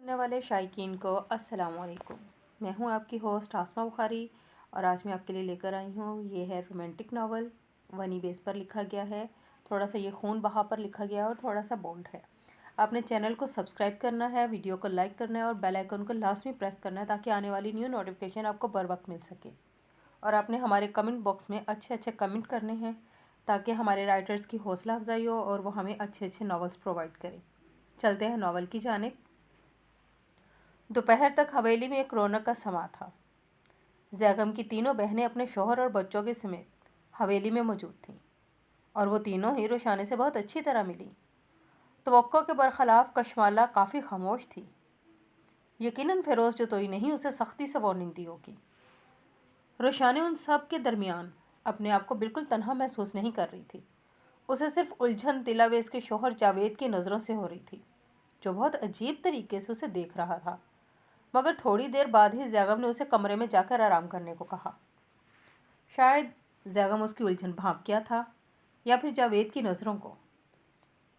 सुनने वाले शायकीन को अस्सलाम वालेकुम। मैं हूं आपकी होस्ट आसमा बुखारी और आज मैं आपके लिए लेकर आई हूं। ये है रोमांटिक नावल, वनी बेस पर लिखा गया है। थोड़ा सा ये खून बहा पर लिखा गया है और थोड़ा सा बोल्ड है। आपने चैनल को सब्सक्राइब करना है, वीडियो को लाइक करना है और बेल आइकन को लाजमी प्रेस करना है ताकि आने वाली न्यू नोटिफिकेशन आपको बर वक्त मिल सके। और आपने हमारे कमेंट बॉक्स में अच्छे अच्छे कमेंट करने हैं ताकि हमारे राइटर्स की हौसला अफजाई हो और वो हमें अच्छे अच्छे नावल्स प्रोवाइड करें। चलते हैं नावल की जानिब। दोपहर तक हवेली में एक रौनक का समा था। जैगम की तीनों बहनें अपने शौहर और बच्चों के समेत हवेली में मौजूद थीं और वो तीनों ही रोशाने से बहुत अच्छी तरह मिली। तवक्को के बरखलाफ कशमाला काफ़ी खामोश थी। यकीनन फ़िरोज़ जतोई नहीं उसे सख्ती से वार्निंग दी होगी। रोशाने उन सब के दरमियान अपने आप को बिल्कुल तन्हा महसूस नहीं कर रही थी। उसे सिर्फ उलझन तिलावेज़ के शौहर जावेद की नज़रों से हो रही थी, जो बहुत अजीब तरीके से उसे देख रहा था। मगर थोड़ी देर बाद ही जैगम ने उसे कमरे में जाकर आराम करने को कहा। शायद जैगम उसकी उलझन भांप गया था या फिर जावेद की नज़रों को।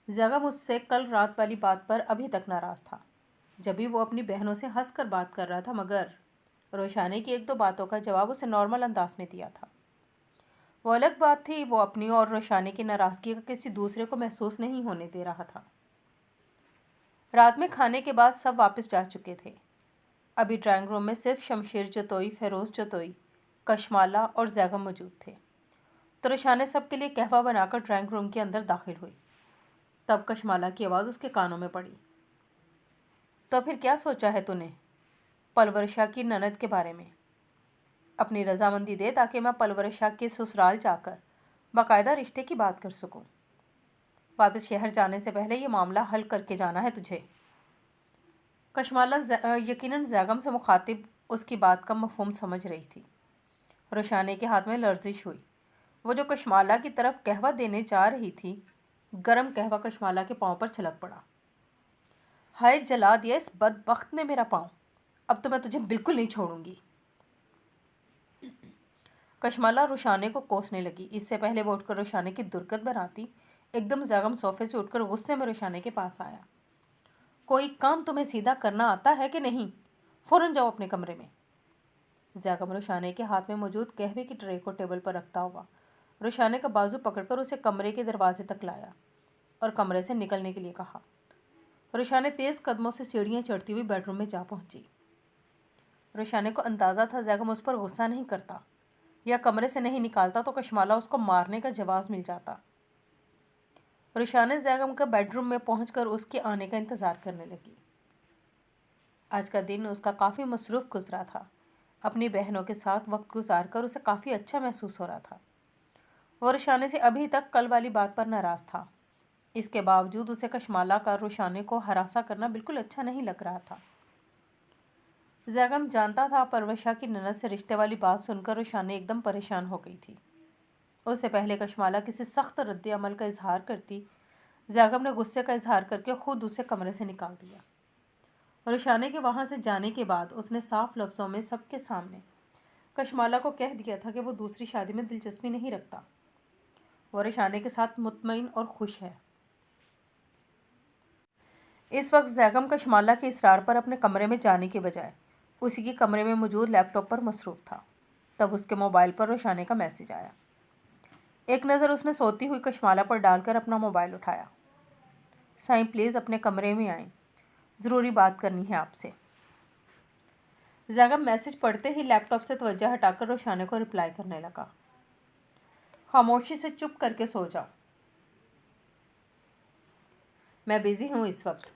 जैगम उससे कल रात वाली बात पर अभी तक नाराज़ था, जब भी वो अपनी बहनों से हंस कर बात कर रहा था, मगर रोशाने की एक दो बातों का जवाब उसे नॉर्मल अंदाज में दिया था। वो अलग बात थी, वो अपनी और रोशाने की नाराज़गी का किसी दूसरे को महसूस नहीं होने दे रहा था। रात में खाने के बाद सब वापस जा चुके थे। अभी ड्राइंग रूम में सिर्फ शमशेर जतोई, फ़िरोज़ जतोई, कशमाला और जैगम मौजूद थे। तो रोशाने सबके लिए कहवा बनाकर ड्राइंग रूम के अंदर दाखिल हुई। तब कशमाला की आवाज़ उसके कानों में पड़ी। तो फिर क्या सोचा है तूने पलवरशा की ननद के बारे में? अपनी रजामंदी दे ताकि मैं पलवरशा के ससुराल जाकर बाकायदा रिश्ते की बात कर सकूं। वापस शहर जाने से पहले ये मामला हल करके जाना है तुझे। कशमाला यकीनन जैगम से मुखातिब उसकी बात का मफहूम समझ रही थी। रोशाने के हाथ में लर्जिश हुई। वो जो कशमाला की तरफ कहवा देने जा रही थी, गरम कहवा कशमाला के पाँव पर छलक पड़ा। हाय, जला दिया इस बदबख्त ने मेरा पाँव। अब तो मैं तुझे बिल्कुल नहीं छोड़ूंगी। कशमाला रोशाने को कोसने लगी। इससे पहले वो उठकर रोशाने की दुर्गत बनाती, एकदम जैगम सोफे से उठकर गुस्से में रोशाने के पास आया। कोई काम तुम्हें सीधा करना आता है कि नहीं? फ़ौरन जाओ अपने कमरे में। जैगम रोशाने के हाथ में मौजूद कहवे की ट्रे को टेबल पर रखता हुआ रोशाने का बाजू पकड़कर उसे कमरे के दरवाजे तक लाया और कमरे से निकलने के लिए कहा। रोशाने तेज़ कदमों से सीढ़ियाँ चढ़ती हुई बेडरूम में जा पहुंची। रोशाने को अंदाज़ा था जैगम उस पर गुस्सा नहीं करता या कमरे से नहीं निकालता तो कशमाला उसको मारने का जवाब मिल जाता। रोशाने जैगम का बेडरूम में पहुंचकर उसके आने का इंतज़ार करने लगी। आज का दिन उसका काफ़ी मसरूफ़ गुजरा था। अपनी बहनों के साथ वक्त गुजार कर उसे काफ़ी अच्छा महसूस हो रहा था। वो रोशाने से अभी तक कल वाली बात पर नाराज़ था। इसके बावजूद उसे कशमाला का रोशाने को हरासा करना बिल्कुल अच्छा नहीं लग रहा था। जैगम जानता था परवशा की ननद से रिश्ते वाली बात सुनकर रोशाने एकदम परेशान हो गई थी। उससे पहले कशमाला किसी सख्त रद्द अमल का इजहार करती, जैगम ने गुस्से का इजहार करके खुद उसे कमरे से निकाल दिया। रोशाने के वहाँ से जाने के बाद उसने साफ लफ्ज़ों में सबके सामने कशमाला को कह दिया था कि वो दूसरी शादी में दिलचस्पी नहीं रखता। वो रोशाने के साथ मुतमईन और खुश है। इस वक्त जैगम कशमाला के इसरार पर अपने कमरे में जाने के बजाय उसी के कमरे में मौजूद लैपटॉप पर मसरूफ़ था। तब उसके मोबाइल पर रोशाने का मैसेज आया। एक नज़र उसने सोती हुई कशमाला पर डालकर अपना मोबाइल उठाया। साईं, प्लीज़ अपने कमरे में आएँ, ज़रूरी बात करनी है आपसे। जैगम मैसेज पढ़ते ही लैपटॉप से तवज्जो हटाकर रोशाने को रिप्लाई करने लगा। खामोशी से चुप करके सो जाओ, मैं बिज़ी हूँ इस वक्त।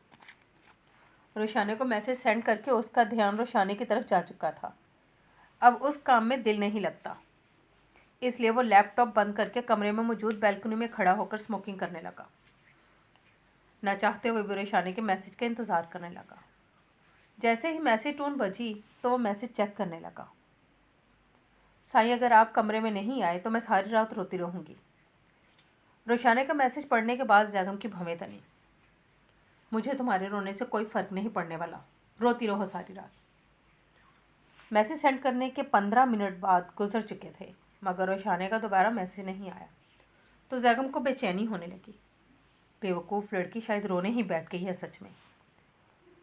रोशाने को मैसेज सेंड करके उसका ध्यान रोशाने की तरफ जा चुका था। अब उस काम में दिल नहीं लगता, इसलिए वो लैपटॉप बंद करके कमरे में मौजूद बैल्कनी में खड़ा होकर स्मोकिंग करने लगा। ना चाहते हुए भी रोशाने के मैसेज का इंतज़ार करने लगा। जैसे ही मैसेज टोन बजी तो वो मैसेज चेक करने लगा। साईं, अगर आप कमरे में नहीं आए तो मैं सारी रात रोती रहूँगी। रोशाने का मैसेज पढ़ने के बाद जैगम की भवें तनी। मुझे तुम्हारे रोने से कोई फ़र्क नहीं पड़ने वाला, रोती रहो सारी रात। मैसेज सेंड करने के 15 मिनट बाद गुजर चुके थे, मगर रोशाने का दोबारा मैसेज नहीं आया तो जैगम को बेचैनी होने लगी। बेवकूफ़ लड़की शायद रोने ही बैठ गई है सच में।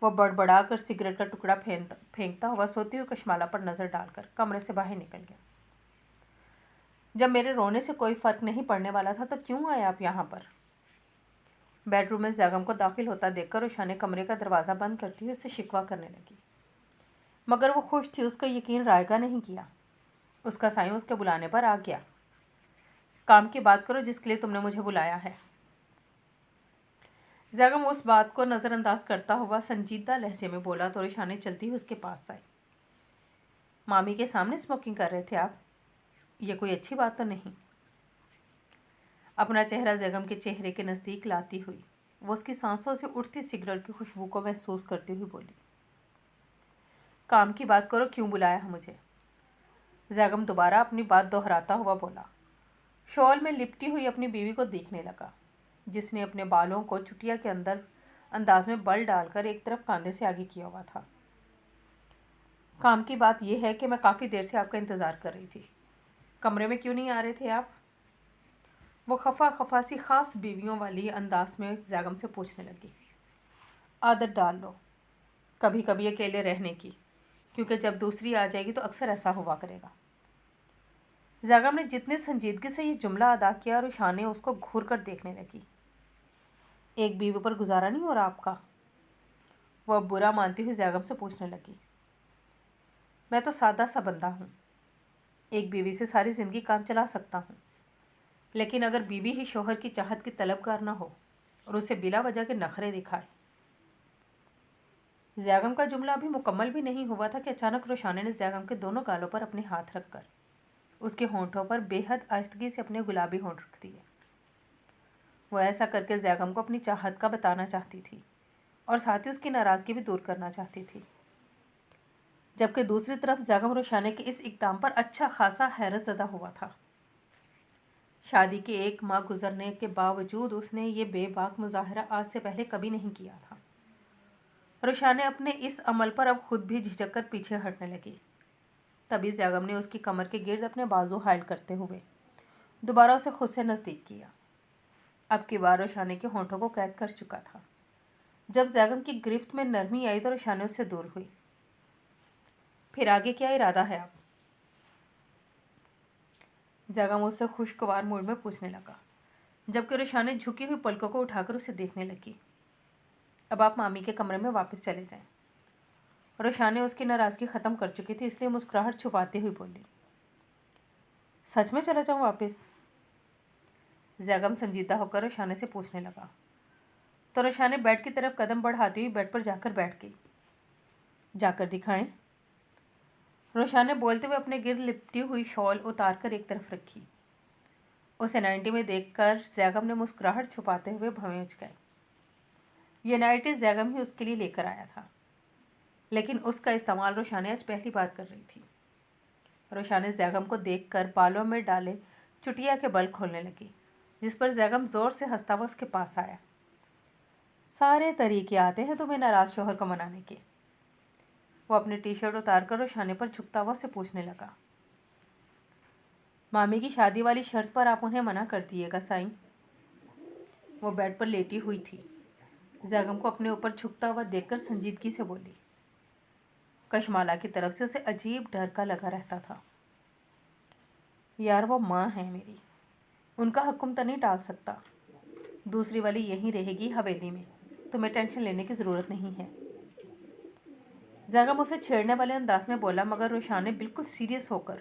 वो बड़बड़ा कर सिगरेट का टुकड़ा फेंकता हुआ सोती हुई कशमाला पर नज़र डालकर कमरे से बाहर निकल गया। जब मेरे रोने से कोई फ़र्क नहीं पड़ने वाला था तो क्यों आए आप यहाँ पर? बेडरूम में जैगम को दाखिल होता देखकर उषा ने कमरे का दरवाज़ा बंद करती हुई उससे शिकवा करने लगी, मगर वो खुश थी। उसका यकीन रायगा नहीं किया। उसका साईं उसके बुलाने पर आ गया। काम की बात करो जिसके लिए तुमने मुझे बुलाया है। जैगम उस बात को नज़रअंदाज करता हुआ संजीदा लहजे में बोला तो उषा ने चलती हुई उसके पास आई। मामी के सामने स्मोकिंग कर रहे थे आप? ये कोई अच्छी बात तो नहीं। अपना चेहरा जैगम के चेहरे के नज़दीक लाती हुई वो उसकी सांसों से उठती सिगरेट की खुशबू को महसूस करती हुई बोली, काम की बात करो, क्यों बुलाया है मुझे? जैगम दोबारा अपनी बात दोहराता हुआ बोला। शॉल में लिपटी हुई अपनी बीवी को देखने लगा, जिसने अपने बालों को चुटिया के अंदर अंदाज में बल डालकर एक तरफ कांधे से आगे किया हुआ था। काम की बात यह है कि मैं काफ़ी देर से आपका इंतज़ार कर रही थी। कमरे में क्यों नहीं आ रहे थे आप? वो खफा सी ख़ास बीवियों वाली अंदाज में जैगम से पूछने लगी। आदत डाल लो कभी कभी अकेले रहने की, क्योंकि जब दूसरी आ जाएगी तो अक्सर ऐसा हुआ करेगा। जैगम ने जितनी संजीदगी से ये जुमला अदा किया और उषा ने उसको घूर कर देखने लगी। एक बीवी पर गुजारा नहीं हो रहा आपका? वो अब बुरा मानती हुई जैगम से पूछने लगी। मैं तो सादा सा बंदा हूँ, एक बीवी से सारी ज़िंदगी काम चला सकता हूँ, लेकिन अगर बीवी ही शोहर की चाहत की तलबगार ना हो और उसे बिला वजह के नखरे दिखाए। जैगम का जुमला अभी मुकम्मल भी नहीं हुआ था कि अचानक रोशाने ने जैगम के दोनों गालों पर अपने हाथ रखकर उसके होंठों पर बेहद आहिस्तगी से अपने गुलाबी होंठ रख दिए। वह ऐसा करके जैगम को अपनी चाहत का बताना चाहती थी और साथ ही उसकी नाराज़गी भी दूर करना चाहती थी, जबकि दूसरी तरफ जैगम रोशाने के इस इक़दाम पर अच्छा खासा हैरत ज़दा हुआ था। शादी के 1 माह गुजरने के बावजूद उसने ये बेबाक मुजाहरा आज से पहले कभी नहीं किया था। रोशाने अपने इस अमल पर अब खुद भी झिझक कर पीछे हटने लगी। तभी जैगम ने उसकी कमर के गिर्द अपने बाजू हायल करते हुए दोबारा उसे खुद से नज़दीक किया। अब की बार रोशाने के होंठों को कैद कर चुका था। जब जैगम की गिरफ्त में नरमी आई तो रोशाने उससे दूर हुई। फिर आगे क्या इरादा है आप? जैगम उससे खुशगवार मूड में पूछने लगा, जबकि रोशाने झुकी हुई पलकों को उठाकर उसे देखने लगी। अब आप मामी के कमरे में वापस चले जाएं। रोशाने उसकी नाराज़गी ख़त्म कर चुकी थी, इसलिए मुस्कुराहट छुपाते हुए बोली, सच में चला जाऊँ वापस? जैगम संजीदा होकर रोशाने से पूछने लगा तो रोशाने बेड की तरफ कदम बढ़ाती हुई बेड पर जाकर बैठ गई। जाकर दिखाएं? रोशाने बोलते हुए अपने गिर्द लिपटी हुई शॉल उतार कर एक तरफ रखी। उसे नाइटी में देखकर जैगम ने मुस्कुराहट छुपाते हुए भवें उचकाई। ये नाइटी जैगम ही उसके लिए लेकर आया था, लेकिन उसका इस्तेमाल रोशाने आज पहली बार कर रही थी। रोशाने जैगम को देखकर बालों में डाले चुटिया के बल खोलने लगी, जिस पर जैगम ज़ोर से हंसता हुआ उसके पास आया। सारे तरीके आते हैं तुम्हें नाराज़ शोहर को मनाने के। वो अपनी टी शर्ट उतार कर रोशाने पर झुकता हुआ से पूछने लगा, मामी की शादी वाली शर्त पर आप उन्हें मना कर दिएगा साईं? वो बेड पर लेटी हुई थी। जैगम को अपने ऊपर झुकता हुआ देखकर संजीदगी से बोली। कशमाला की तरफ से उसे अजीब डर का लगा रहता था। यार वो माँ है मेरी, उनका हुक्म तो नहीं टाल सकता। दूसरी वाली यहीं रहेगी हवेली में, तुम्हें टेंशन लेने की ज़रूरत नहीं है। जैगम उसे छेड़ने वाले अंदाज में बोला, मगर रोशाने बिल्कुल सीरियस होकर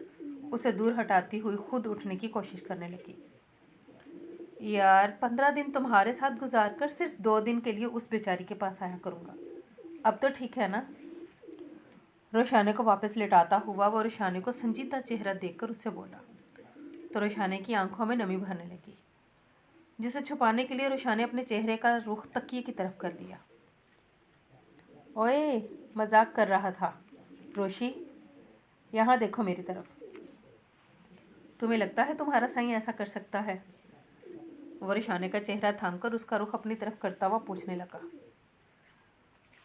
उसे दूर हटाती हुई खुद उठने की कोशिश करने लगी। यार 15 दिन तुम्हारे साथ गुजार कर सिर्फ 2 दिन के लिए उस बेचारी के पास आया करूँगा, अब तो ठीक है ना? रोशाने को वापस लेटाता हुआ वो रोशाने को संजीदा चेहरा देखकर उससे बोला तो रोशाने की आंखों में नमी भरने लगी, जिसे छुपाने के लिए रोशाने अपने चेहरे का रुख तकिए की तरफ कर लिया। ओए, मजाक कर रहा था रोशी, यहाँ देखो मेरी तरफ। तुम्हें लगता है तुम्हारा साईं ऐसा कर सकता है? वो रोशाने का चेहरा थामकर उसका रुख अपनी तरफ करता हुआ पूछने लगा।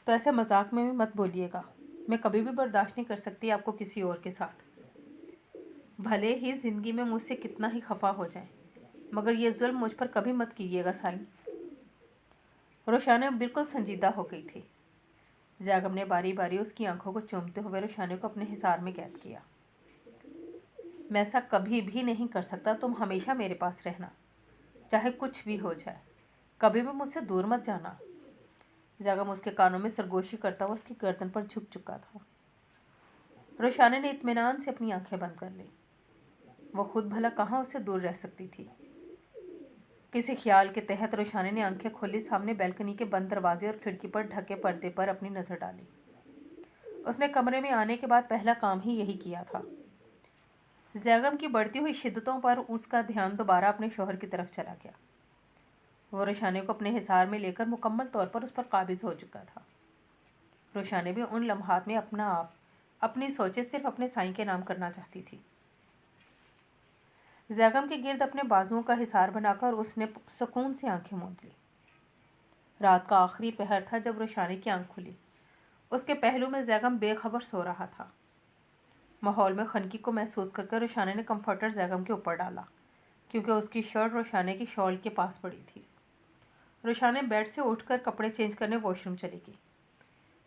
तो ऐसे मजाक में भी मत बोलिएगा, मैं कभी भी बर्दाश्त नहीं कर सकती आपको किसी और के साथ। भले ही ज़िंदगी में मुझसे कितना ही खफा हो जाए, मगर ये जुल्म मुझ पर कभी मत कीजिएगा साईं। रोशाने बिल्कुल संजीदा हो गई थी। زیغم نے باری باری اس کی آنکھوں کو چومتے ہوئے روشانی کو اپنے حصار میں قید کیا۔ میں ایسا کبھی بھی نہیں کر سکتا، تم ہمیشہ میرے پاس رہنا، چاہے کچھ بھی ہو جائے، کبھی بھی مجھ سے دور مت جانا۔ زیغم اس کے کانوں میں سرگوشی کرتا ہوا اس کی گردن پر جھک چکا تھا۔ روشانی نے اطمینان سے اپنی آنکھیں بند کر لی۔ وہ خود بھلا کہاں اس سے دور رہ سکتی تھی؟ کسی خیال کے تحت روشانی نے آنکھیں کھولی، سامنے بیلکنی کے بند دروازے اور کھڑکی پر ڈھکے پردے پر اپنی نظر ڈالی۔ اس نے کمرے میں آنے کے بعد پہلا کام ہی یہی کیا تھا۔ زیغم کی بڑھتی ہوئی شدتوں پر اس کا دھیان دوبارہ اپنے شوہر کی طرف چلا گیا۔ وہ روشانی کو اپنے حصار میں لے کر مکمل طور پر اس پر قابض ہو چکا تھا۔ روشانی بھی ان لمحات میں اپنی سوچیں صرف اپنے سائیں کے نام کرنا چاہتی تھی۔ زیغم کے گرد اپنے بازوؤں کا حصار بنا کر اس نے سکون سے آنکھیں موند لی۔ رات کا آخری پہر تھا جب روشانی کی آنکھ کھلی۔ اس کے پہلو میں زیغم بے خبر سو رہا تھا۔ ماحول میں خنکی کو محسوس کر کے روشانی نے کمفرٹر زیغم کے اوپر ڈالا، کیونکہ اس کی شرٹ روشانی کی شال کے پاس پڑی تھی۔ روشانی بیڈ سے اٹھ کر کپڑے چینج کرنے واش روم چلی گئی۔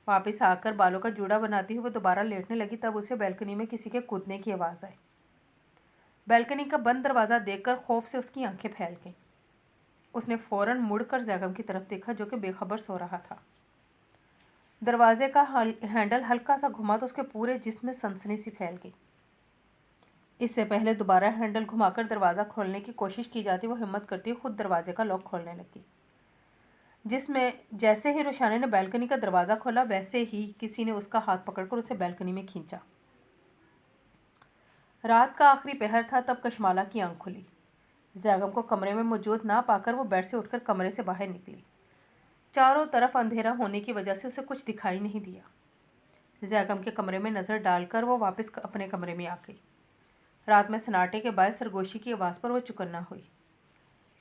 واپس آ کر بالوں کا جوڑا بناتی ہوئے دوبارہ لیٹنے لگی، تب اسے بیلکنی میں کسی کے کودنے کی آواز آئی۔ بیلکنی کا بند دروازہ دیکھ کر خوف سے اس کی آنکھیں پھیل گئیں۔ اس نے فوراً مڑ کر زیغم کی طرف دیکھا جو کہ بے خبر سو رہا تھا۔ دروازے کا ہینڈل ہلکا سا گھما تو اس کے پورے جسم میں سنسنی سی پھیل گئی۔ اس سے پہلے دوبارہ ہینڈل گھما کر دروازہ کھولنے کی کوشش کی جاتی، وہ ہمت کرتی خود دروازے کا لاک کھولنے لگی۔ جیسے ہی روشانی نے بیلکنی کا دروازہ کھولا، ویسے ہی کسی نے اس کا ہاتھ پکڑ کر اسے بیلکنی میں کھینچا۔ رات کا آخری پہر تھا تب کشمالہ کی آنکھ کھلی۔ زیغم کو کمرے میں موجود نہ پا کر وہ بیڈ سے اٹھ کر کمرے سے باہر نکلی۔ چاروں طرف اندھیرا ہونے کی وجہ سے اسے کچھ دکھائی نہیں دیا۔ زیغم کے کمرے میں نظر ڈال کر وہ واپس اپنے کمرے میں آ گئی۔ رات میں سناٹے کے باعث سرگوشی کی آواز پر وہ چکنا ہوئی۔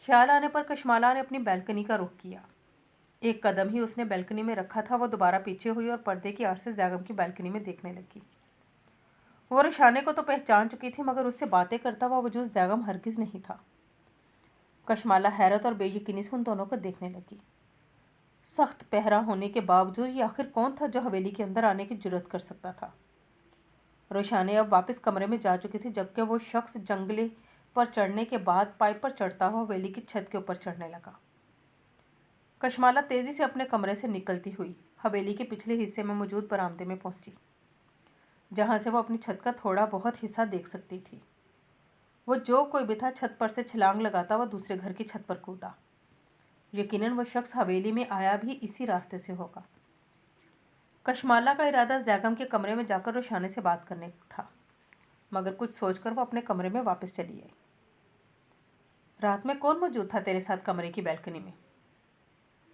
خیال آنے پر کشمالہ نے اپنی بیلکنی کا رخ کیا۔ ایک قدم ہی اس نے بیلکنی میں رکھا تھا، وہ دوبارہ پیچھے ہوئی اور پردے کی آڑ سے زیغم کی بیلکنی میں دیکھنے لگی۔ وہ روشانی کو تو پہچان چکی تھی، مگر اس سے باتیں کرتا ہوا وجود زیغم ہرگز نہیں تھا۔ کشمالہ حیرت اور بے یقینی سے ان دونوں کو دیکھنے لگی۔ سخت پہرا ہونے کے باوجود یہ آخر کون تھا جو حویلی کے اندر آنے کی جرات کر سکتا تھا؟ روشانی اب واپس کمرے میں جا چکی تھی، جبکہ وہ شخص جنگلے پر چڑھنے کے بعد پائپ پر چڑھتا ہوا حویلی کی چھت کے اوپر چڑھنے لگا۔ کشمالہ تیزی سے اپنے کمرے سے نکلتی ہوئی حویلی کے پچھلے حصے میں موجود برآمدے میں پہنچی، جہاں سے وہ اپنی چھت کا تھوڑا بہت حصہ دیکھ سکتی تھی۔ وہ جو کوئی بھی تھا چھت پر سے چھلانگ لگاتا ہوا دوسرے گھر کی چھت پر کودا۔ یقیناً وہ شخص حویلی میں آیا بھی اسی راستے سے ہوگا۔ کشمالہ کا ارادہ زیغم کے کمرے میں جا کر روشانی سے بات کرنے تھا، مگر کچھ سوچ کر وہ اپنے کمرے میں واپس چلی آئی۔ رات میں کون موجود تھا تیرے ساتھ کمرے کی بیلکنی میں؟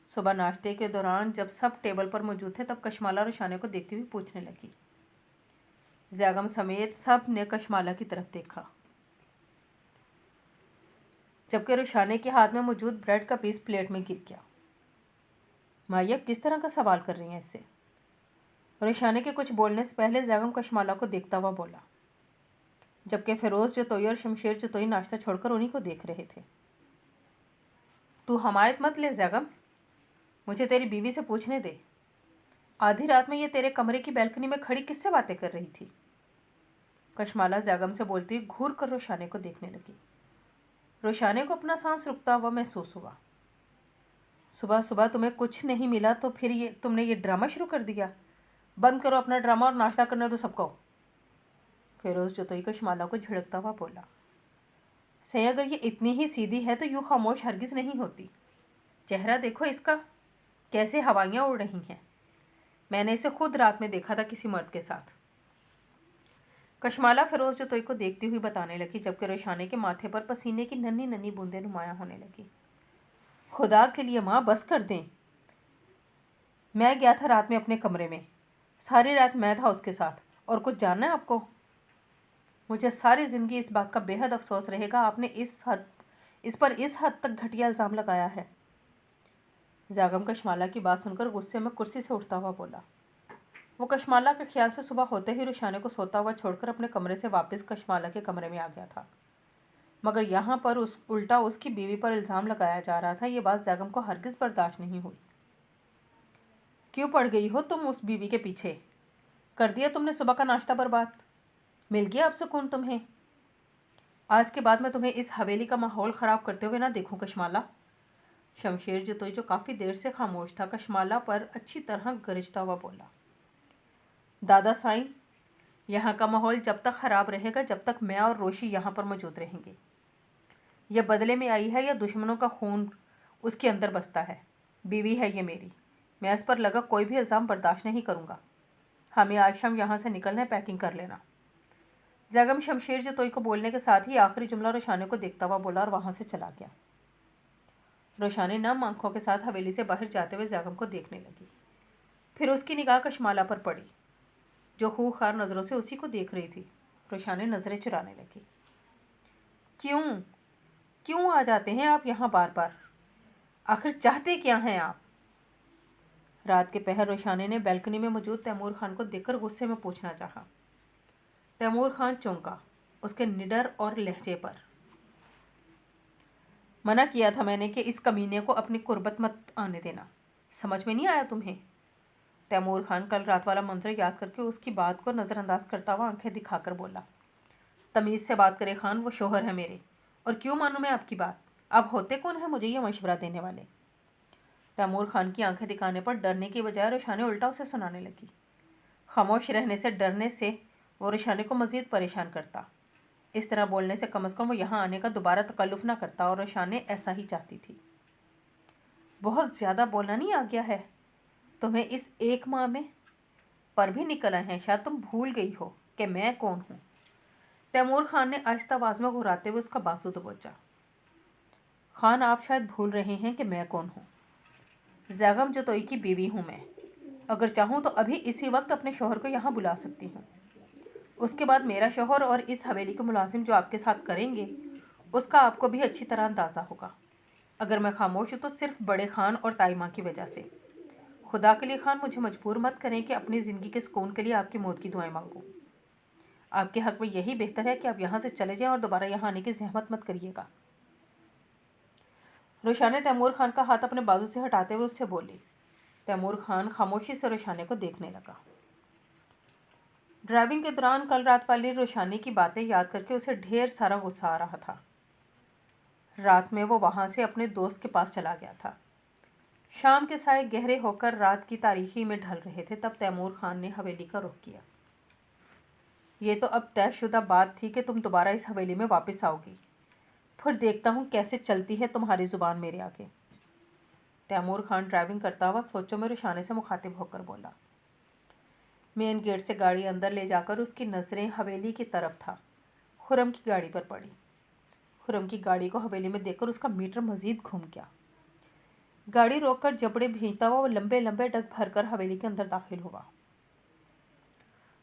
صبح ناشتے کے دوران جب سب ٹیبل پر موجود تھے، تب کشمالہ روشانی کو دیکھتی ہوئی پوچھنے لگی۔ زیغم سمیت سب نے کشمالہ کی طرف دیکھا، جبکہ روشانی کے ہاتھ میں موجود بریڈ کا پیس پلیٹ میں گر گیا۔ مائی اب کس طرح کا سوال کر رہی ہیں اس سے؟ روشانی کے کچھ بولنے سے پہلے زیغم کشمالہ کو دیکھتا ہوا بولا، جبکہ فیروز جتوئی اور شمشیر جتوئی ناشتہ چھوڑ کر انہی کو دیکھ رہے تھے۔ تو حمایت مت لے زیغم، مجھے تیری بیوی سے پوچھنے دے، آدھی رات میں یہ تیرے کمرے کی بیلکنی میں کھڑی کس سے باتیں کر رہی تھی؟ کشمالہ زیغم سے بولتی ہوئی گھور کر روشانی کو دیکھنے لگی۔ روشانی کو اپنا سانس رکتا ہوا محسوس ہوا۔ صبح صبح تمہیں کچھ نہیں ملا تو پھر تم نے یہ ڈرامہ شروع کر دیا۔ بند کرو اپنا ڈرامہ اور ناشتہ کرنے دو سب کو۔ فیروز جتوئی کشمالہ کو جھڑکتا ہوا بولا، سہی اگر یہ اتنی ہی سیدھی ہے تو یوں خاموش ہرگز نہیں ہوتی۔ چہرہ دیکھو اس کا، کیسے ہوائیاں اڑ رہی ہیں۔ میں نے اسے خود رات میں دیکھا تھا کسی مرد کے ساتھ۔ کشمالہ فیروز جتوئی کو دیکھتی ہوئی بتانے لگی، جبکہ روشانی کے ماتھے پر پسینے کی ننھی ننھی بوندیں نمایاں ہونے لگی۔ خدا کے لیے ماں بس کر دیں، میں گیا تھا رات میں اپنے کمرے میں، ساری رات میں تھا اس کے ساتھ، اور کچھ جاننا ہے آپ کو؟ مجھے ساری زندگی اس بات کا بے حد افسوس رہے گا آپ نے اس پر اس حد تک گھٹیا الزام لگایا ہے۔ زیغم کشمالہ کی بات سن کر غصے میں کرسی سے اٹھتا ہوا بولا۔ وہ کشمالہ کے خیال سے صبح ہوتے ہی روشانی کو سوتا ہوا چھوڑ کر اپنے کمرے سے واپس کشمالہ کے کمرے میں آ گیا تھا، مگر یہاں پر الٹا اس کی بیوی پر الزام لگایا جا رہا تھا۔ یہ بات زیغم کو ہرگز برداشت نہیں ہوئی۔ क्यों पड़ गई हो तुम उस बीवी के पीछे? कर दिया तुमने सुबह का नाश्ता बर्बाद? मिल गया अब सुकून तुम्हें? आज के बाद मैं तुम्हें इस हवेली का माहौल ख़राब करते हुए ना देखूं कशमाला। शमशेर जतोई, जो काफ़ी देर से खामोश था, कशमाला पर अच्छी तरह गरजता हुआ बोला, दादा साईं, यहाँ का माहौल जब तक ख़राब रहेगा जब तक मैं और रोशी यहाँ पर मौजूद रहेंगे। यह बदले में आई है या दुश्मनों का खून उसके अंदर बसता है। बीवी है ये मेरी, मैं इस पर लगा कोई भी इल्ज़ाम बर्दाश्त नहीं करूँगा। हमें आज शाम यहाँ से निकलना है, पैकिंग कर लेना। जैगम शमशेर जतोई को बोलने के साथ ही आखिरी जुमला रोशाने को देखता हुआ बोला और वहाँ से चला गया। रोशानी नम आंखों के साथ हवेली से बाहर जाते हुए जैगम को देखने लगी। फिर उसकी निगाह कशमाला पर पड़ी, जो खूंखार नज़रों से उसी को देख रही थी। रोशानी नज़रें चुराने लगी। क्यों क्यों आ जाते हैं आप यहाँ बार बार? आखिर चाहते क्या हैं आप? रात के पहर रोशानी ने बैल्कनी में मौजूद तैमूर खान को देखकर गुस्से में पूछना चाहा। तैमूर खान चौंका उसके निडर और लहजे पर। मना किया था मैंने कि इस कमीने को अपनी कुर्बत मत आने देना। समझ में नहीं आया तुम्हें? तैमूर खान कल रात वाला मंत्र याद करके उसकी बात को नज़रअंदाज करता हुआ आंखें दिखाकर बोला, तमीज़ से बात करे खान, वो शोहर है मेरे, और क्यों मानूं मैं आपकी बात? आप होते कौन है मुझे ये मशवरा देने वाले? तैमूर खान की आंखें दिखाने पर डरने की बजाय रोशानी उल्टा उसे सुनाने लगी। खामोश रहने से डरने से वो रोशानी को मज़ीद परेशान करता। इस तरह बोलने से कम वो यहाँ आने का दोबारा तकल्लुफ़ ना करता, और रोशानी ऐसा ही चाहती थी। बहुत ज़्यादा बोलना नहीं आ गया है तुम्हें इस एक माह में? पर भी निकल आए हैं, शायद तुम भूल गई हो कि मैं कौन हूँ। तैमूर खान ने आहिस्ता आवाज़ में घुराते हुए उसका बाजू दबोचा। खान, आप शायद भूल रहे हैं कि मैं कौन हूँ। जैगम जतोई की बीवी हूँ मैं। अगर चाहूँ तो अभी इसी वक्त अपने शोहर को यहाँ बुला सकती हूँ। उसके बाद मेरा शोहर और इस हवेली के मुलाजिम जो आपके साथ करेंगे, उसका आपको भी अच्छी तरह अंदाज़ा होगा। अगर मैं खामोश हूँ तो सिर्फ बड़े खान और ताई माँ की वजह से। खुदा के लिए खान, मुझे मजबूर मत करें कि अपनी ज़िंदगी के सुकून के लिए आपकी मौत की दुआएं मांगूं। आपके हक़ में यही बेहतर है कि आप यहाँ से चले जाएं और दोबारा यहाँ आने की जहमत मत करिएगा। रोशानी तैमूर खान का हाथ अपने बाजू से हटाते हुए उससे बोली। तैमूर खान खामोशी से रोशानी को देखने लगा। ड्राइविंग के दौरान कल रात वाली रोशानी की बातें याद करके उसे ढेर सारा गुस्सा आ रहा था। रात में वो वहाँ से अपने दोस्त के पास चला गया था। शाम के साए गहरे होकर रात की तारीकी में ढल रहे थे, तब तैमूर खान ने हवेली का रुख किया। ये तो अब तयशुदा बात थी कि तुम दोबारा इस हवेली में वापस आओगी। फिर देखता हूँ कैसे चलती है तुम्हारी ज़ुबान मेरे आगे। तैमूर खान ड्राइविंग करता हुआ सोचों में रोशानी से मुखातिब होकर बोला। मेन गेट से गाड़ी अंदर ले जाकर उसकी नज़रें हवेली की तरफ था। खुरम की गाड़ी पर पड़ी। खुरम की गाड़ी को हवेली में देखकर उसका मीटर मज़ीद घूम गया। गाड़ी रोककर जबड़े भींचता हुआ वो लंबे लंबे डग भरकर हवेली के अंदर दाखिल हुआ।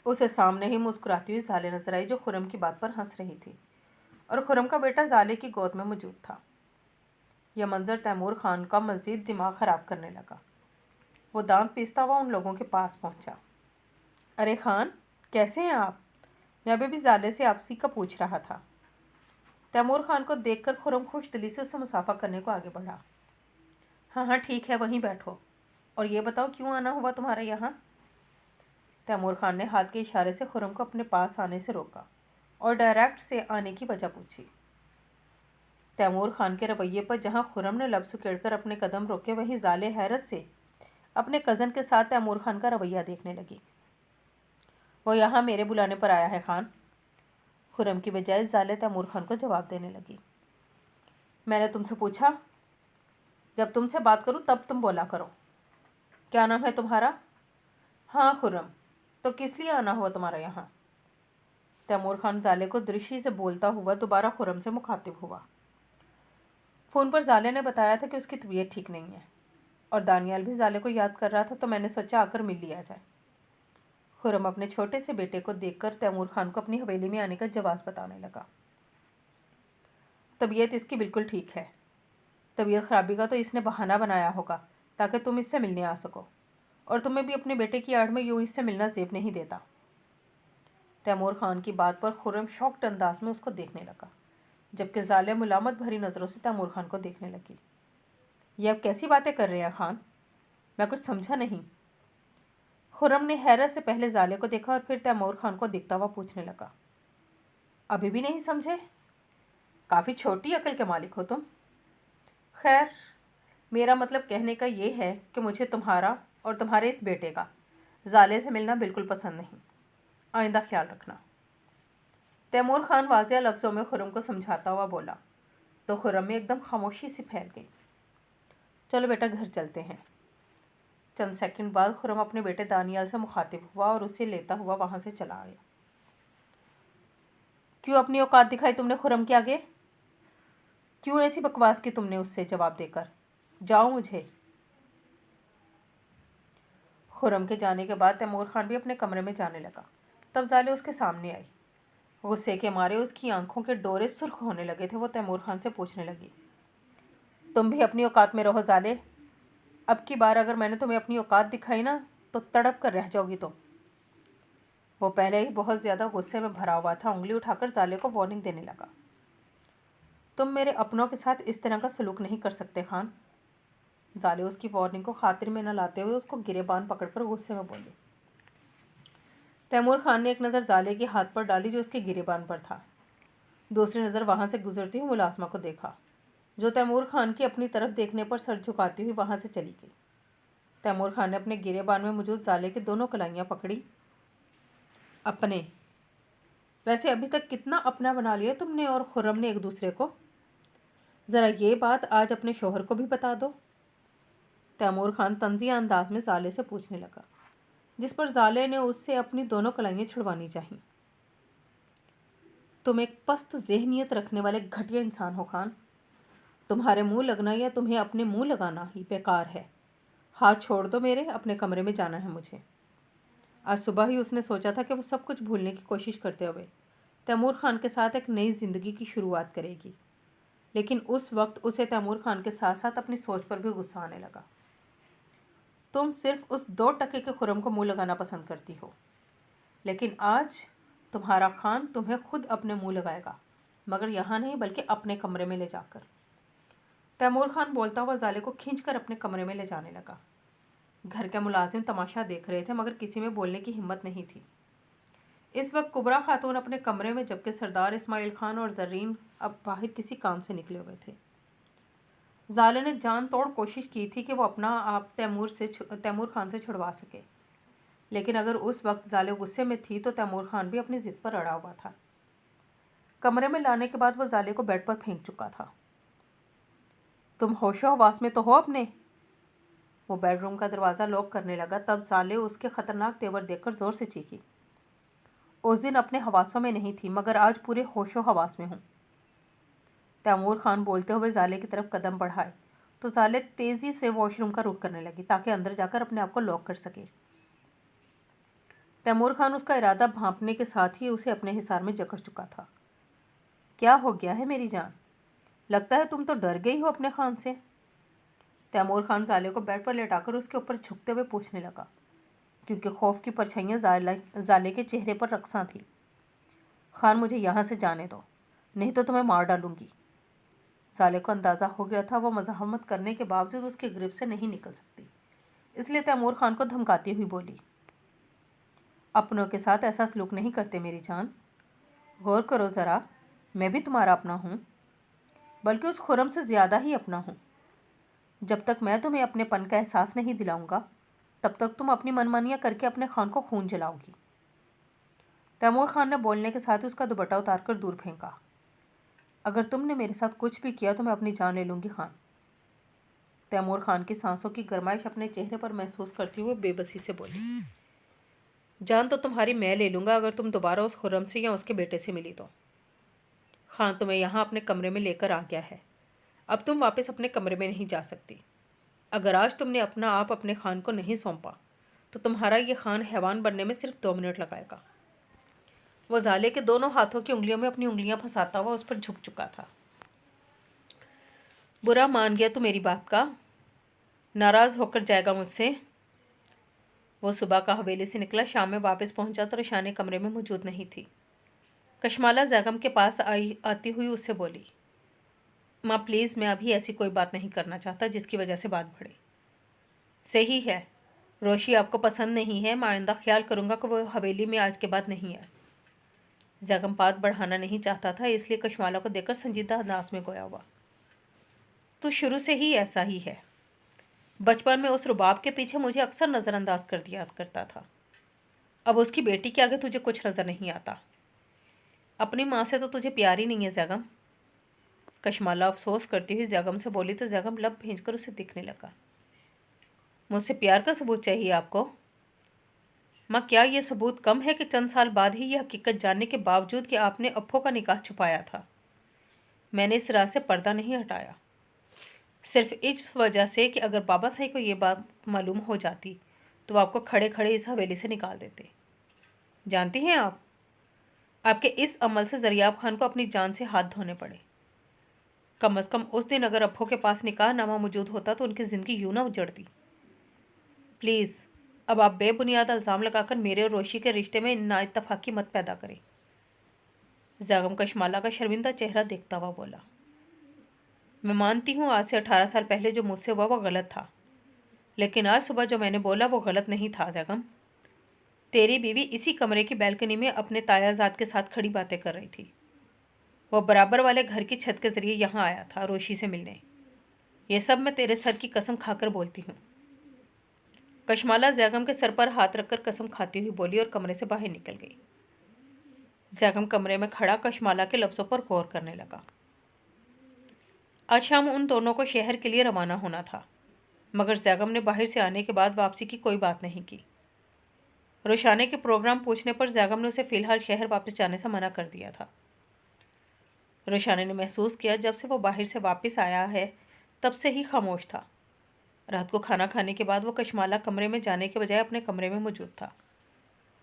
उसे सामने ही मुस्कुराती हुई ज़ाले नजर आई, जो खुरम की बात पर हंस रही थी, और खुरम का बेटा ज़ाले की गोद में मौजूद था। यह मंजर तैमूर खान का मज़ीद दिमाग ख़राब करने लगा। वो दांत पीसता हुआ उन लोगों के पास पहुंचा। अरे खान, कैसे हैं आप? मैं अभी भी ज़ाले से आपसी का पूछ रहा था। तैमूर खान को देखकर खुरम खुश दिली से उससे मुसाफा करने को आगे बढ़ा। हाँ हाँ ठीक है, वहीं बैठो। और ये बताओ क्यों आना हुआ तुम्हारे यहाँ? तैमूर खान ने हाथ के इशारे से खुरम को अपने पास आने से रोका और डायरेक्ट से आने की वजह पूछी। तैमूर खान के रवैये पर जहाँ खुरम ने लब सुकेड़कर अपने कदम रोके, वहीं ज़ाले हैरत से अपने कज़न के साथ तैमूर खान का रवैया देखने लगी। वो यहाँ मेरे बुलाने पर आया है खान। खुरम की बजाय ज़ाले तैमूर खान को जवाब देने लगी। मैंने तुमसे पूछा? जब तुमसे बात करूँ तब तुम बोला करो। क्या नाम है तुम्हारा? हाँ खुरम, तो किस लिए आना हुआ तुम्हारा यहाँ? तैमूर खान ज़ाले को दृष्टि से बोलता हुआ दोबारा खुरम से मुखातिब हुआ। फ़ोन पर ज़ाले ने बताया था कि उसकी तबीयत ठीक नहीं है, और दानियाल भी ज़ाले को याद कर रहा था, तो मैंने सोचा आकर मिल लिया जाए। खुरम अपने छोटे से बेटे को देखकर तैमूर खान को अपनी हवेली में आने का जवाब बताने लगा। तबीयत इसकी बिल्कुल ठीक है। तबीयत ख़राबी का तो इसने बहाना बनाया होगा ताकि तुम इससे मिलने आ सको, और तुम्हें भी अपने बेटे की आड़ में यूँ इससे मिलना ज़ेब नहीं देता। तैमूर खान की बात पर खुरम शॉक्ड अंदाज में उसको देखने लगा, जबकि ज़ाले मुलामत भरी नज़रों से तैमूर खान को देखने लगी। ये अब कैसी बातें कर रहे हैं खान? मैं कुछ समझा नहीं। खुर्रम ने हैरत से पहले ज़ाले को देखा और फिर तैमूर खान को दिखता हुआ पूछने लगा, अभी भी नहीं समझे? काफ़ी छोटी अकल के मालिक हो तुम। खैर, मेरा मतलब कहने का ये है कि मुझे तुम्हारा और तुम्हारे इस बेटे का ज़ाले से मिलना बिल्कुल पसंद नहीं। आइंदा ख्याल रखना। तैमूर खान वाज़िया लफ्ज़ों में खुर्रम को समझाता हुआ बोला तो खुर्रम में एकदम खामोशी सी फैल गई। चलो बेटा, घर चलते हैं। चंद सेकंड बाद खुर्रम अपने बेटे दानियाल से मुखातिब हुआ और उसे लेता हुआ वहाँ से चला आया। क्यों अपनी औकात दिखाई तुमने खुर्रम के आगे? क्यों ऐसी बकवास की तुमने उससे जवाब देकर? जाओ मुझे। खुर्रम के जाने के बाद तैमूर खान भी अपने कमरे में जाने लगा। तब ज़ाले उसके सामने आई। गुस्से के मारे उसकी आंखों के डोरे सुर्ख होने लगे थे। वो तैमूर खान से पूछने लगी, तुम भी अपनी औकात में रहो ज़ाले। अब की बार अगर मैंने तुम्हें अपनी औकात दिखाई ना तो तड़प कर रह जाओगी तुम। वो पहले ही बहुत ज़्यादा गुस्से में भरा हुआ था। उंगली उठाकर ज़ाले को वार्निंग देने लगा, तुम मेरे अपनों के साथ इस तरह का सलूक नहीं कर सकते खान। ज़ाले उसकी वार्निंग को खातिर में न लाते हुए उसको गिरेबान पकड़कर गुस्से में बोली। तैमूर खान ने एक नज़र ज़ाले के हाथ पर डाली जो उसके गिरेबान पर था। दूसरी नज़र वहाँ से गुजरती हुई मुलाजमा को देखा जो तैमूर खान की अपनी तरफ देखने पर सर झुकाती हुई वहाँ से चली गई। तैमूर खान ने अपने गिरेबान में मौजूद ज़ाले की दोनों कलाइयाँ पकड़ी। अपने, वैसे अभी तक कितना अपना बना लिया तुमने और खुर्रम ने एक दूसरे को? ज़रा ये बात आज अपने शोहर को भी बता दो। तैमूर खान तंज़िया अंदाज में ज़ाले से पूछने लगा, जिस पर ज़ाले ने उससे अपनी दोनों कलाइयाँ छुड़वानी चाहिए। तुम एक पस्त ज़हनियत रखने वाले घटिया इंसान हो खान। तुम्हारे मुंह लगना या तुम्हें अपने मुंह लगाना ही बेकार है। हाथ छोड़ दो मेरे, अपने कमरे में जाना है मुझे। आज सुबह ही उसने सोचा था कि वो सब कुछ भूलने की कोशिश करते हुए तैमूर खान के साथ एक नई ज़िंदगी की शुरुआत करेगी, लेकिन उस वक्त उसे तैमूर खान के साथ साथ अपनी सोच पर भी गुस्सा आने लगा। तुम सिर्फ उस 2 टके के खुर्रम को मुंह लगाना पसंद करती हो, लेकिन आज तुम्हारा खान तुम्हें खुद अपने मुंह लगाएगा, मगर यहाँ नहीं बल्कि अपने कमरे में ले जाकर। तैमूर खान बोलता हुआ ज़ाले को खींचकर अपने कमरे में ले जाने लगा। घर के मुलाजिम तमाशा देख रहे थे मगर किसी में बोलने की हिम्मत नहीं थी। इस वक्त कुबरा खातून अपने कमरे में, जबकि सरदार इस्माइल खान और जर्रीन अब बाहर किसी काम से निकले हुए थे। ज़ाले ने जान तोड़ कोशिश की थी कि वो अपना आप तैमूर खान से छुड़वा सके, लेकिन अगर उस वक्त ज़ाले गुस्से में थी तो तैमूर खान भी अपनी ज़िद पर अड़ा हुआ था। कमरे में लाने के बाद वो ज़ाले को बेड पर फेंक चुका था। तुम होशो हवास में तो हो अपने? वो बेडरूम का दरवाज़ा लॉक करने लगा। तब ज़ाले उसके ख़तरनाक तेवर देखकर ज़ोर से चीखी। उस दिन अपने हवासों में नहीं थी, मगर आज पूरे होशो हवास में हूँ। तैमूर खान बोलते हुए ज़ाले की तरफ कदम बढ़ाए तो ज़ाले तेज़ी से वॉशरूम का रुख करने लगी ताकि अंदर जाकर अपने आप को लॉक कर सके। तैमूर खान उसका इरादा भांपने के साथ ही उसे अपने हिसार में जकड़ चुका था। क्या हो गया है मेरी जान? लगता है तुम तो डर गई हो अपने खान से। तैमूर खान ज़ाले को बेड पर लेटाकर उसके ऊपर झुकते हुए पूछने लगा, क्योंकि खौफ की परछाइयाँ ज़ाले के चेहरे पर रक्सा थी। खान, मुझे यहाँ से जाने दो, नहीं तो तुम्हें मार डालूंगी। ज़ाले को अंदाज़ा हो गया था वो मज़ाहमत करने के बावजूद उसकी गिरफ्त से नहीं निकल सकती, इसलिए तैमूर खान को धमकाती हुई बोली, अपनों के साथ ऐसा सलूक नहीं करते मेरी जान। गौर करो ज़रा, मैं भी तुम्हारा अपना हूँ, बल्कि उस खुर्रम से ज़्यादा ही अपना हूँ। जब तक मैं तुम्हें अपनेपन का एहसास नहीं दिलाऊंगा तब तक तुम अपनी मनमानियाँ करके अपने खान को खून जलाओगी। तैमूर खान ने बोलने के साथ ही उसका दुपट्टा उतारकर दूर फेंका। अगर तुमने मेरे साथ कुछ भी किया तो मैं अपनी जान ले लूँगी खान। तैमूर खान की सांसों की गरमाइश अपने चेहरे पर महसूस करते हुए बेबसी से बोली, जान तो तुम्हारी मैं ले लूँगा अगर तुम दोबारा उस खुर्रम से या उसके बेटे से मिली तो। खान तुम्हें यहाँ अपने कमरे में लेकर आ गया है, अब तुम वापस अपने कमरे में नहीं जा सकती। अगर आज तुमने अपना आप अपने खान को नहीं सौंपा तो तुम्हारा ये खान हैवान बनने में सिर्फ 2 मिनट लगाएगा। वो ज़ाले के दोनों हाथों की उंगलियों में अपनी उंगलियां फंसाता हुआ उस पर झुक चुका था। बुरा मान गया तू मेरी बात का? नाराज़ होकर जाएगा मुझसे? वो सुबह का हवेली से निकला, शाम में वापस पहुंचा तो रशाने कमरे में मौजूद नहीं थी। कशमाला ज़ैगम के पास आती हुई उससे बोली, माँ प्लीज़, मैं अभी ऐसी कोई बात नहीं करना चाहता जिसकी वजह से बात बढ़े। सही है, روشی آپ کو پسند نہیں ہے، میں آئندہ خیال کروں گا کہ وہ حویلی میں آج کے بعد نہیں آئے۔ زیغم بات بڑھانا نہیں چاہتا تھا، اس لیے کشمالہ کو دیکھ کر سنجیدہ انداز میں گویا ہوا۔ تو شروع سے ہی ایسا ہی ہے۔ بچپن میں اس رباب کے پیچھے مجھے اکثر نظر انداز کر دیا کرتا تھا، اب اس کی بیٹی کے آگے تجھے کچھ نظر نہیں آتا۔ اپنی ماں سے تو تجھے پیار ہی نہیں ہے زیغم۔ کشمالہ افسوس کرتی ہوئی زیغم سے بولی تو زیغم لب بھینچ کر اسے دیکھنے لگا۔ مجھ سے پیار کا ثبوت چاہیے آپ کو؟ ماں، کیا یہ ثبوت کم ہے کہ چند سال بعد ہی یہ حقیقت جاننے کے باوجود کہ آپ نے ابو کا نکاح چھپایا تھا، میں نے اس راز سے پردہ نہیں ہٹایا، صرف اس وجہ سے کہ اگر بابا صاحب کو یہ بات معلوم ہو جاتی تو وہ آپ کو کھڑے کھڑے اس حویلی سے نکال دیتے۔ جانتی ہیں آپ کے اس عمل سے زریاب خان کو اپنی جان سے ہاتھ دھونے پڑے۔ کم از کم اس دن اگر ابو کے پاس نکاح نامہ موجود ہوتا تو ان کی زندگی یوں نہ اجڑتی۔ پلیز اب آپ بے بنیاد الزام لگا کر میرے اور روشی کے رشتے میں نا اتفاقی مت پیدا کریں۔ زیغم کشمالہ کا شرمندہ چہرہ دیکھتا ہوا بولا۔ میں مانتی ہوں آج سے 18 سال پہلے جو مجھ سے ہوا وہ غلط تھا، لیکن آج صبح جو میں نے بولا وہ غلط نہیں تھا زیغم۔ تیری بیوی اسی کمرے کی بیلکنی میں اپنے تایا زاد کے ساتھ کھڑی باتیں کر رہی تھی، وہ برابر والے گھر کی چھت کے ذریعے یہاں آیا تھا روشی سے ملنے۔ یہ سب میں تیرے سر کی قسم کھا کر بولتی ہوں۔ کشمالہ زیغم کے سر پر ہاتھ رکھ کر قسم کھاتی ہوئی بولی اور کمرے سے باہر نکل گئی۔ زیغم کمرے میں کھڑا کشمالہ کے لفظوں پر غور کرنے لگا۔ آج شام ان دونوں کو شہر کے لیے روانہ ہونا تھا، مگر زیغم نے باہر سے آنے کے بعد واپسی کی کوئی بات نہیں کی۔ روشانے کے پروگرام پوچھنے پر زیغم نے اسے فی الحال شہر واپس جانے سے منع کر دیا تھا۔ روشانے نے محسوس کیا جب سے وہ باہر سے واپس آیا ہے تب سے ہی خاموش تھا۔ رات کو کھانا کھانے کے بعد وہ کشمالہ کمرے میں جانے کے بجائے اپنے کمرے میں موجود تھا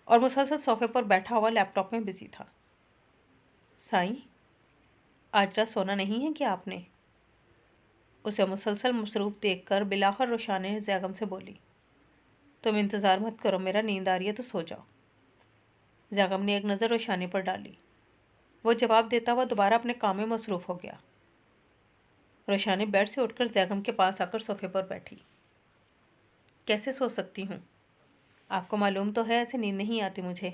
اور مسلسل صوفے پر بیٹھا ہوا لیپ ٹاپ میں بزی تھا۔ سائیں، آج رات سونا نہیں ہے کیا آپ نے؟ اسے مسلسل مصروف دیکھ کر بلاخر روشانے نے زیغم سے بولی۔ تم انتظار مت کرو، میرا نیند آ رہی ہے تو سو جاؤ۔ زیغم نے ایک نظر روشانے پر ڈالی، وہ جواب دیتا ہوا دوبارہ اپنے کام میں مصروف ہو گیا۔ روشانے بیڈ سے اٹھ کر زیغم کے پاس آ کر صوفے پر بیٹھی۔ کیسے سو سکتی ہوں؟ آپ کو معلوم تو ہے ایسے نیند نہیں آتی مجھے،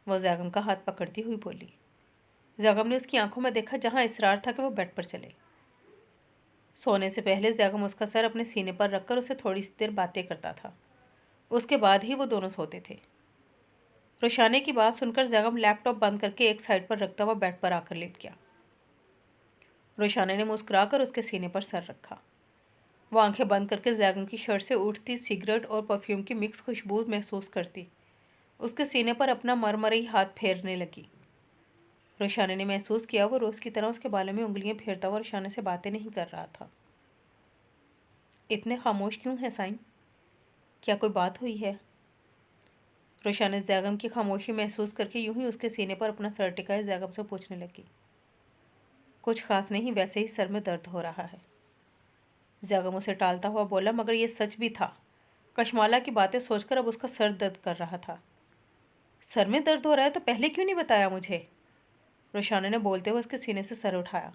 وہ زیغم کا ہاتھ پکڑتی ہوئی بولی۔ زیغم نے اس کی آنکھوں میں دیکھا جہاں اصرار تھا کہ وہ بیڈ پر چلے۔ سونے سے پہلے زیغم اس کا سر اپنے سینے پر رکھ کر اسے تھوڑی سی دیر باتیں کرتا تھا، اس کے بعد ہی وہ دونوں سوتے تھے۔ روشانے کی بات سن کر زیغم لیپ ٹاپ بند کر کے ایک سائڈ پر رکھتا ہوا بیڈ پر آ کر لیٹ گیا۔ روشانے نے مسکرا کر اس کے سینے پر سر رکھا۔ وہ آنکھیں بند کر کے زیغم کی شرٹ سے اٹھتی سگریٹ اور پرفیوم کی مکس خوشبو محسوس کرتی اس کے سینے پر اپنا مرمرئی ہاتھ پھیرنے لگی۔ روشانے نے محسوس کیا وہ روز کی طرح اس کے بالوں میں انگلیاں پھیرتا ہوا روشانے سے باتیں نہیں کر رہا تھا۔ اتنے خاموش کیوں ہیں سائن؟ کیا کوئی بات ہوئی ہے؟ روشانے زیغم کی خاموشی محسوس کر کے یوں ہی اس کے سینے پر اپنا سر ٹکائے زیغم سے پوچھنے لگی۔ کچھ خاص نہیں، ویسے ہی سر میں درد ہو رہا ہے، زیغم اسے ٹالتا ہوا بولا۔ مگر یہ سچ بھی تھا۔ کشمالہ کی باتیں سوچ کر اب اس کا سر درد کر رہا تھا۔ سر میں درد ہو رہا ہے تو پہلے کیوں نہیں بتایا مجھے؟ روشانے نے بولتے ہوئے اس کے سینے سے سر اٹھایا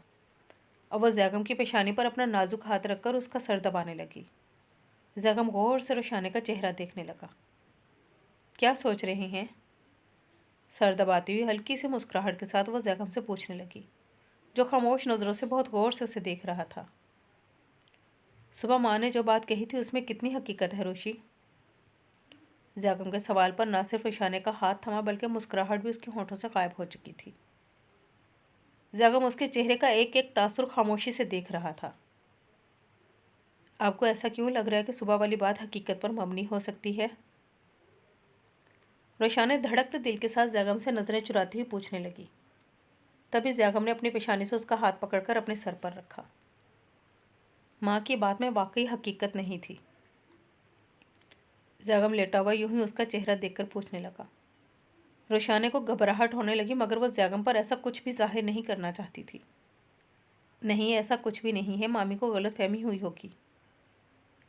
اور وہ زیغم کی پیشانی پر اپنا نازک ہاتھ رکھ کر اس کا سر دبانے لگی۔ زیغم غور سے روشانے کا چہرہ دیکھنے لگا۔ کیا سوچ رہے ہیں؟ سر دباتی ہوئی ہلکی سی مسکراہٹ کے ساتھ وہ زیغم سے پوچھنے لگی، جو خاموش نظروں سے بہت غور سے اسے دیکھ رہا تھا۔ صبح ماں نے جو بات کہی تھی اس میں کتنی حقیقت ہے روشی؟ زیغم کے سوال پر نہ صرف روشانے کا ہاتھ تھما بلکہ مسکراہٹ بھی اس کے ہونٹوں سے غائب ہو چکی تھی۔ زیغم اس کے چہرے کا ایک ایک تاثر خاموشی سے دیکھ رہا تھا۔ آپ کو ایسا کیوں لگ رہا ہے کہ صبح والی بات حقیقت پر مبنی ہو سکتی ہے؟ روشانے دھڑکتے دل کے ساتھ زیغم سے نظریں چراتی ہوئی پوچھنے لگی۔ تبھی زیغم نے اپنی پیشانی سے اس کا ہاتھ پکڑ کر اپنے سر پر رکھا۔ ماں کی بات میں واقعی حقیقت نہیں تھی۔ زیغم لیٹا ہوا یوں ہی اس کا چہرہ دیکھ کر پوچھنے لگا۔ روشانے کو گھبراہٹ ہونے لگی مگر وہ زیغم پر ایسا کچھ بھی ظاہر نہیں کرنا چاہتی تھی۔ نہیں، ایسا کچھ بھی نہیں ہے، مامی کو غلط فہمی ہوئی ہوگی۔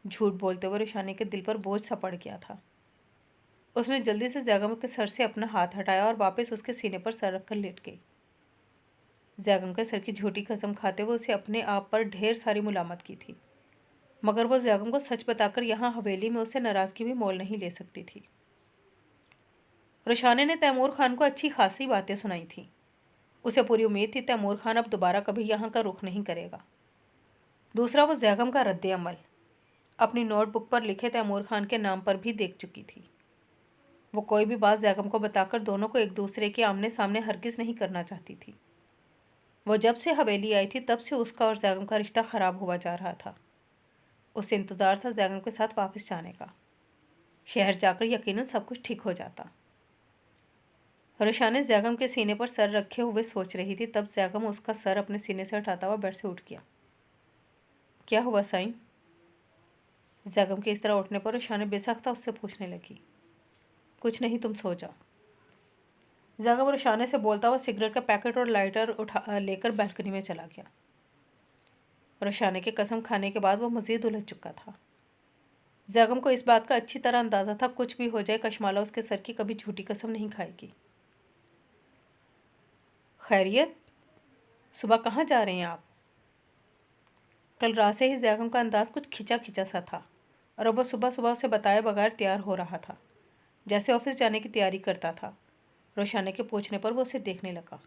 جھوٹ بولتے ہوئے روشانے کے دل پر بوجھ سا پڑ گیا تھا۔ اس نے جلدی سے زیغم کے سر سے اپنا ہاتھ ہٹایا اور واپس اس کے سینے پر سر رکھ کر لیٹ گئی۔ زیغم کے سر کی جھوٹی قسم کھاتے ہوئے اسے اپنے آپ پر ڈھیر ساری ملامت کی تھی۔ मगर वो जैगम को सच बताकर यहाँ हवेली में उससे नाराज़गी भी मोल नहीं ले सकती थी। रोशाने ने तैमूर खान को अच्छी खासी बातें सुनाई थीं। उसे पूरी उम्मीद थी तैमूर खान अब दोबारा कभी यहाँ का रुख नहीं करेगा। दूसरा, वो जैगम का रद्द अमल अपनी नोटबुक पर लिखे तैमूर खान के नाम पर भी देख चुकी थी। वो कोई भी बात जैगम को बताकर दोनों को एक दूसरे के आमने सामने हरगिज़ नहीं करना चाहती थी। वो जब से हवेली आई थी तब से उसका और जैगम का रिश्ता ख़राब हुआ जा रहा था। उसे इंतज़ार था जैगम के साथ वापस जाने का। शहर जाकर यकीनन सब कुछ ठीक हो जाता। रोशाने जैगम के सीने पर सर रखे हुए सोच रही थी, तब जैगम उसका सर अपने सीने से हटाता हुआ बेड से उठ गया। क्या हुआ साईं? जैगम के इस तरह उठने पर रोशाने बेसख्ता उससे पूछने लगी। कुछ नहीं, तुम सो जाओ। जैगम रोशाने से बोलता हुआ सिगरेट का पैकेट और लाइटर उठा लेकर बैल्कनी में चला गया। रोशाने के कसम खाने के बाद वो मज़ीद उलझ चुका था। जैगम को इस बात का अच्छी तरह अंदाज़ा था, कुछ भी हो जाए कशमाला उसके सर की कभी झूठी कसम नहीं खाएगी। खैरियत, सुबह कहाँ जा रहे हैं आप? कल रात से ही जैगम का अंदाज़ कुछ खिंचा खिंचा सा था और अब वो सुबह सुबह उसे बताए बगैर तैयार हो रहा था, जैसे ऑफिस जाने की तैयारी करता था। रोशाने के पूछने पर वो उसे देखने लगा।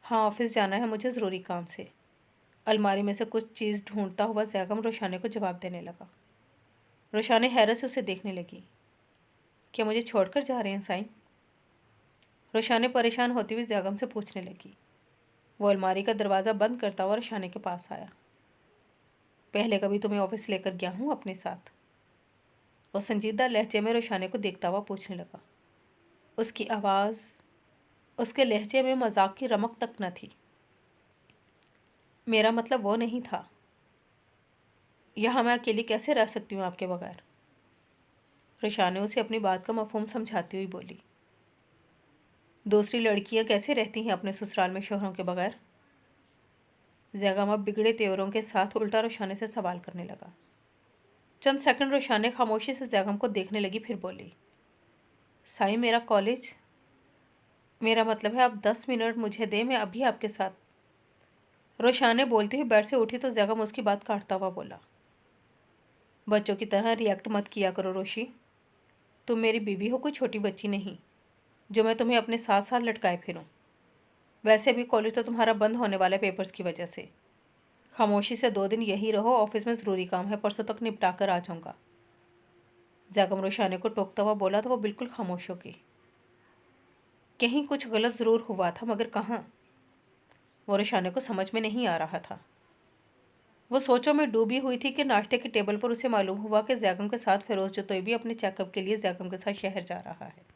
हाँ, ऑफिस जाना है मुझे, ज़रूरी काम से। अलमारी में से कुछ चीज़ ढूंढता हुआ जैगम रोशाने को जवाब देने लगा। रोशाने हैरत से उसे देखने लगी। क्या मुझे छोड़कर जा रहे हैं साईं? रोशाने परेशान होती हुई जैगम से पूछने लगी। वो अलमारी का दरवाज़ा बंद करता हुआ रोशाने के पास आया। पहले कभी तुम्हें ऑफिस लेकर गया हूँ अपने साथ? वो संजीदा लहजे में रोशाने को देखता हुआ पूछने लगा। उसकी आवाज़, उसके लहजे में मजाक की रमक तक न थी। मेरा मतलब वो नहीं था। यहाँ मैं अकेली कैसे रह सकती हूँ आपके बगैर? रोशाने उसे अपनी बात का मफहूम समझाती हुई बोली। दूसरी लड़कियाँ कैसे रहती हैं अपने ससुराल में शोहरों के बगैर? जैगम अब बिगड़े तेवरों के साथ उल्टा रोशाने से सवाल करने लगा। चंद सेकंड रोशाने खामोशी से जैगम को देखने लगी, फिर बोली। साईं, मेरा कॉलेज, मेरा मतलब है आप 10 मिनट मुझे दें, मैं अभी आपके साथ। रोशाने बोलती हुई बेड से उठी तो जैगम उसकी बात काटता हुआ बोला। बच्चों की तरह रिएक्ट मत किया करो रोशी। तुम मेरी बीवी हो, कोई छोटी बच्ची नहीं जो मैं तुम्हें अपने साथ साथ लटकाए फिरूं। वैसे भी कॉलेज तो तुम्हारा बंद होने वाला है पेपर्स की वजह से। खामोशी से 2 दिन यही रहो, ऑफिस में ज़रूरी काम है, परसों तक निपटा कर आ जाऊँगा। जैगम रोशाने को टोकता हुआ बोला तो वो बिल्कुल खामोश हो गई। कहीं कुछ गलत ज़रूर हुआ था, मगर कहाँ? वो रोशाने को समझ में नहीं आ रहा था। वो सोचों में डूबी हुई थी कि नाश्ते की टेबल पर उसे मालूम हुआ कि जैगम के साथ फिरोज़ जतोई भी अपने चेकअप के लिए जैगम के साथ शहर जा रहा है।